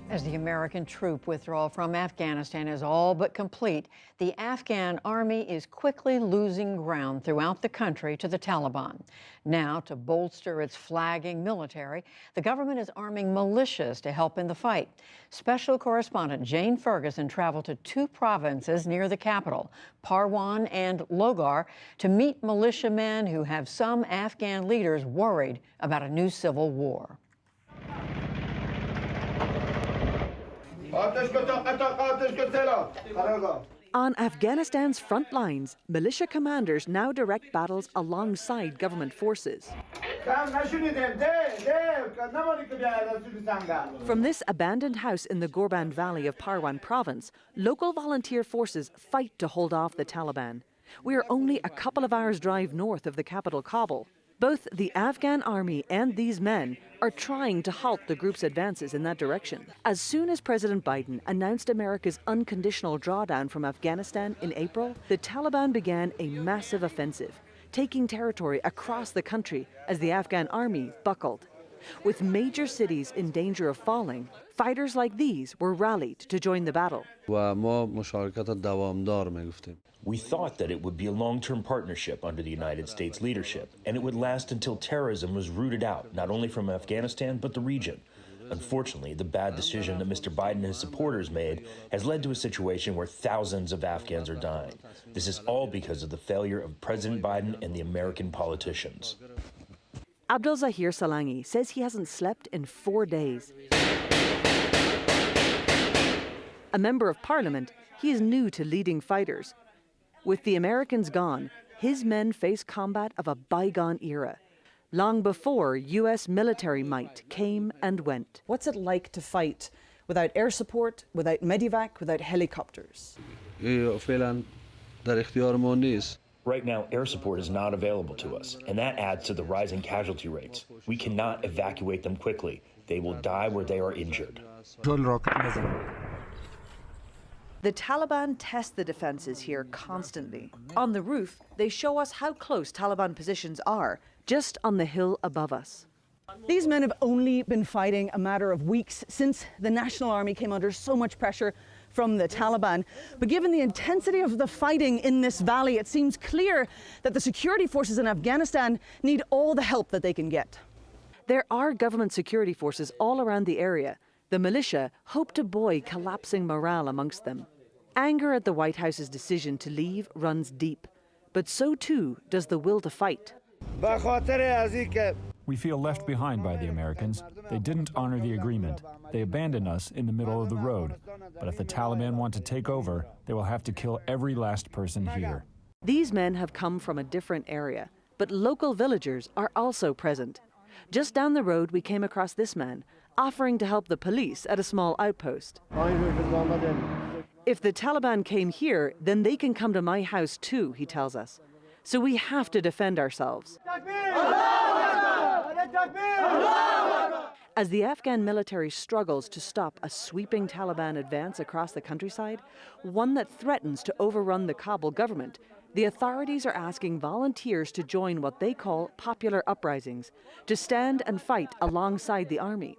As the American troop withdrawal from Afghanistan is all but complete, the Afghan army is quickly losing ground throughout the country to the Taliban. Now, to bolster its flagging military, the government is arming militias to help in the fight. Special correspondent Jane Ferguson traveled to two provinces near the capital, Parwan and Logar, to meet militiamen who have some Afghan leaders worried about a new civil war. On Afghanistan's front lines, militia commanders now direct battles alongside government forces. From this abandoned house in the Gorban Valley of Parwan province, local volunteer forces fight to hold off the Taliban. We are only a couple of hours' drive north of the capital, Kabul. Both the Afghan army and these men are trying to halt the group's advances in that direction. As soon as President Biden announced America's unconditional drawdown from Afghanistan in April, the Taliban began a massive offensive, taking territory across the country as the Afghan army buckled. With major cities in danger of falling, fighters like these were rallied to join the battle. We thought that it would be a long-term partnership under the United States leadership, and it would last until terrorism was rooted out, not only from Afghanistan, but the region. Unfortunately, the bad decision that Mr. Biden and his supporters made has led to a situation where thousands of Afghans are dying. This is all because of the failure of President Biden and the American politicians. Abdul Zahir Salangi says he hasn't slept in 4 days. A member of parliament, he is new to leading fighters. With the Americans gone, his men face combat of a bygone era, long before U.S. military might came and went. What's it like to fight without air support, without medevac, without helicopters? Right now, air support is not available to us, and that adds to the rising casualty rates. We cannot evacuate them quickly. They will die where they are injured. The Taliban test the defenses here constantly. On the roof, they show us how close Taliban positions are, just on the hill above us. These men have only been fighting a matter of weeks since the National Army came under so much pressure from the Taliban. But given the intensity of the fighting in this valley, it seems clear that the security forces in Afghanistan need all the help that they can get. There are government security forces all around the area. The militia hope to buoy collapsing morale amongst them. Anger at the White House's decision to leave runs deep, but so too does the will to fight. We feel left behind by the Americans. They didn't honor the agreement. They abandoned us in the middle of the road. But if the Taliban want to take over, they will have to kill every last person here. These men have come from a different area, but local villagers are also present. Just down the road, we came across this man, offering to help the police at a small outpost. If the Taliban came here, then they can come to my house too, he tells us. So we have to defend ourselves. As the Afghan military struggles to stop a sweeping Taliban advance across the countryside, one that threatens to overrun the Kabul government, the authorities are asking volunteers to join what they call popular uprisings, to stand and fight alongside the army.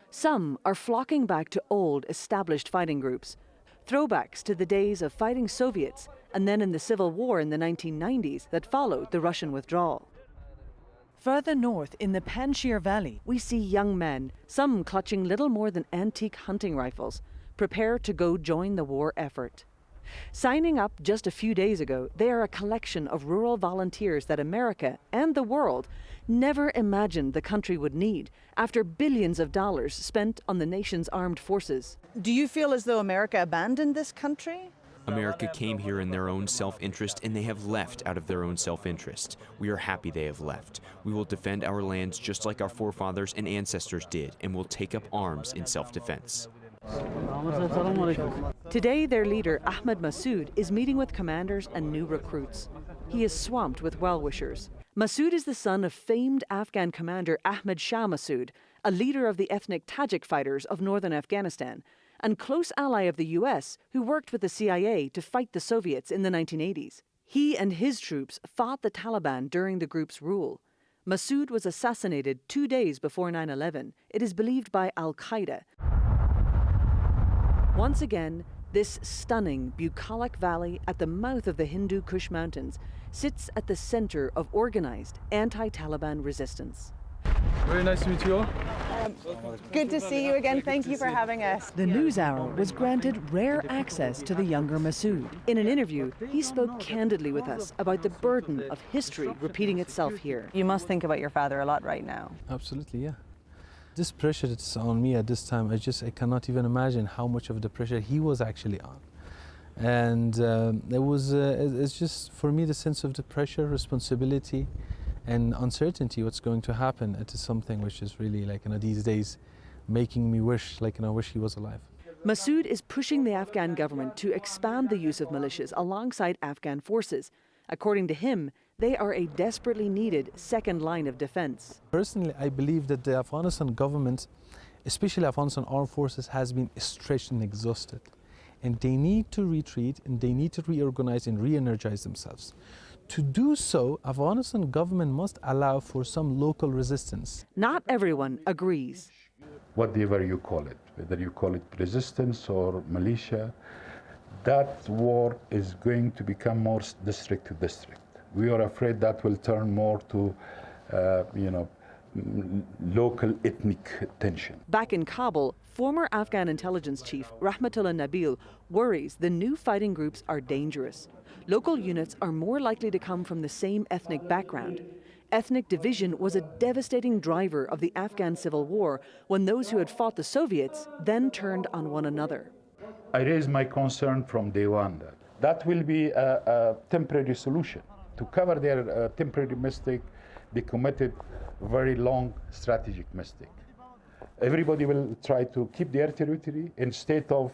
Some are flocking back to old, established fighting groups, throwbacks to the days of fighting Soviets and then in the civil war in the 1990s that followed the Russian withdrawal. Further north in the Panjshir Valley, we see young men, some clutching little more than antique hunting rifles, prepare to go join the war effort. Signing up just a few days ago, they are a collection of rural volunteers that America and the world never imagined the country would need after billions of dollars spent on the nation's armed forces. Do you feel as though America abandoned this country? America came here in their own self-interest, and they have left out of their own self-interest. We are happy they have left. We will defend our lands just like our forefathers and ancestors did, and will take up arms in self-defense. Today, their leader, Ahmed Massoud, is meeting with commanders and new recruits. He is swamped with well-wishers. Massoud is the son of famed Afghan commander Ahmed Shah Massoud, a leader of the ethnic Tajik fighters of northern Afghanistan, and close ally of the U.S., who worked with the CIA to fight the Soviets in the 1980s. He and his troops fought the Taliban during the group's rule. Massoud was assassinated 2 days before 9/11. It is believed by Al-Qaeda. Once again, this stunning, bucolic valley at the mouth of the Hindu Kush Mountains sits at the center of organized anti-Taliban resistance. Very nice to meet you all. Good to see you again. Thank you for having us. The NewsHour was granted rare access to the younger Masood. In an interview, he spoke candidly with us about the burden of history repeating itself here. You must think about your father a lot right now. Absolutely, yeah. This pressure that's on me at this time, I cannot even imagine how much of the pressure he was actually on. And it's just, for me, the sense of the pressure, responsibility, and uncertainty what's going to happen. It is something which is really, these days making me wish, wish he was alive. Masood is pushing the Afghan government to expand the use of militias alongside Afghan forces. According to him, they are a desperately needed second line of defense. Personally, I believe that the Afghanistan government, especially Afghanistan armed forces, has been stretched and exhausted. And they need to retreat, and they need to reorganize and re-energize themselves. To do so, Afghanistan government must allow for some local resistance. Not everyone agrees. Whatever you call it, whether you call it resistance or militia, that war is going to become more district to district. We are afraid that will turn more to, local ethnic tension. Back in Kabul, former Afghan intelligence chief Rahmatullah Nabil worries the new fighting groups are dangerous. Local units are more likely to come from the same ethnic background. Ethnic division was a devastating driver of the Afghan civil war when those who had fought the Soviets then turned on one another. I raised my concern from day one that will be a temporary solution. To cover their temporary mistake, they committed very long strategic mistake. Everybody will try to keep their territory. Instead of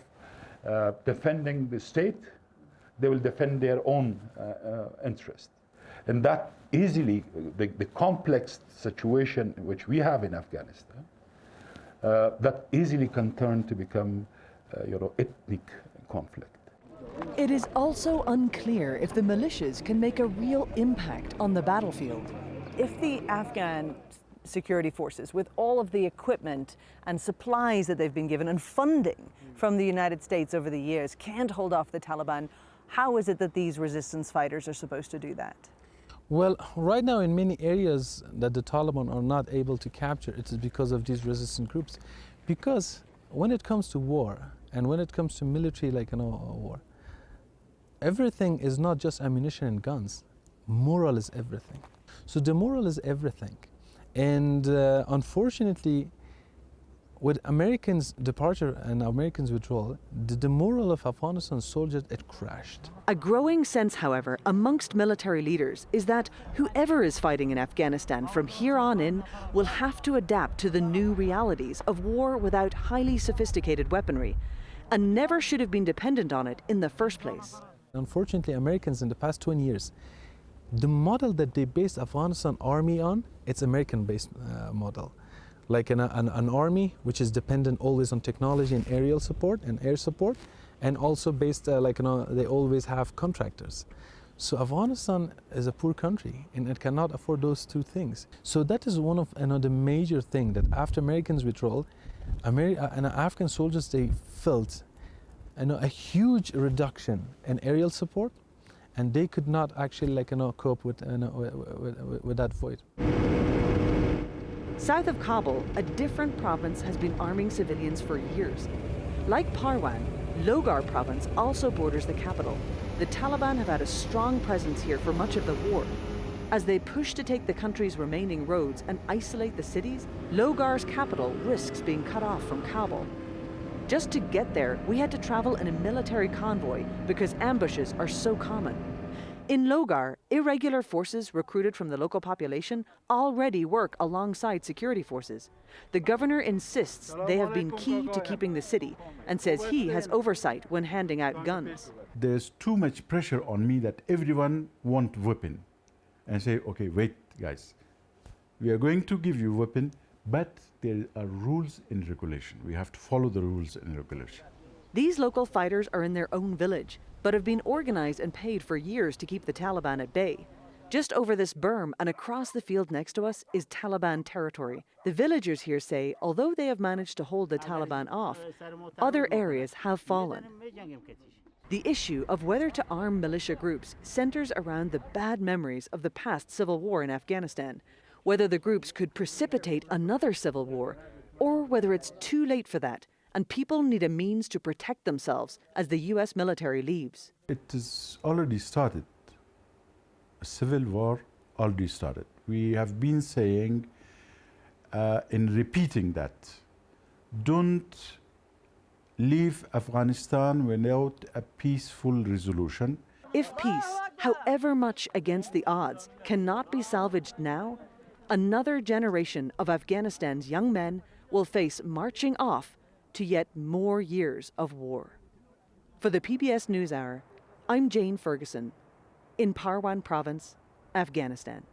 defending the state, they will defend their own interest. And that easily, the complex situation which we have in Afghanistan, that easily can turn to become ethnic conflict. It is also unclear if the militias can make a real impact on the battlefield. If the Afghan security forces, with all of the equipment and supplies that they've been given and funding from the United States over the years, can't hold off the Taliban, how is it that these resistance fighters are supposed to do that? Well, right now in many areas that the Taliban are not able to capture, it is because of these resistance groups. Because when it comes to war, and when it comes to military war, everything is not just ammunition and guns. Moral is everything. So the moral is everything. And unfortunately, with Americans' departure and Americans' withdrawal, the moral of Afghanistan soldiers, it crashed. A growing sense, however, amongst military leaders is that whoever is fighting in Afghanistan from here on in will have to adapt to the new realities of war without highly sophisticated weaponry, and never should have been dependent on it in the first place. Unfortunately, Americans in the past 20 years, the model that they based Afghanistan army on, it's American-based model. Like an army which is dependent always on technology and aerial support and air support, and also based, they always have contractors. So Afghanistan is a poor country and it cannot afford those two things. So that is one of the major thing that after Americans' withdrawal, and Afghan soldiers, they felt a huge reduction in aerial support, and they could not actually cope with that void. South of Kabul, a different province has been arming civilians for years. Like Parwan, Logar province also borders the capital. The Taliban have had a strong presence here for much of the war. As they push to take the country's remaining roads and isolate the cities, Logar's capital risks being cut off from Kabul. Just to get there, we had to travel in a military convoy because ambushes are so common. In Logar, irregular forces recruited from the local population already work alongside security forces. The governor insists they have been key to keeping the city and says he has oversight when handing out guns. There's too much pressure on me that everyone want weapon and say, okay, wait guys, we are going to give you weapon, but there are rules and regulation. We have to follow the rules and regulation. These local fighters are in their own village, but have been organized and paid for years to keep the Taliban at bay. Just over this berm and across the field next to us is Taliban territory. The villagers here say although they have managed to hold the Taliban off, other areas have fallen. The issue of whether to arm militia groups centers around the bad memories of the past civil war in Afghanistan, whether the groups could precipitate another civil war, or whether it's too late for that and people need a means to protect themselves as the US military leaves. It has already started. A civil war already started. We have been saying, in repeating that, don't leave Afghanistan without a peaceful resolution. If peace, however much against the odds, cannot be salvaged now, another generation of Afghanistan's young men will face marching off to yet more years of war. For the PBS NewsHour, I'm Jane Ferguson in Parwan Province, Afghanistan.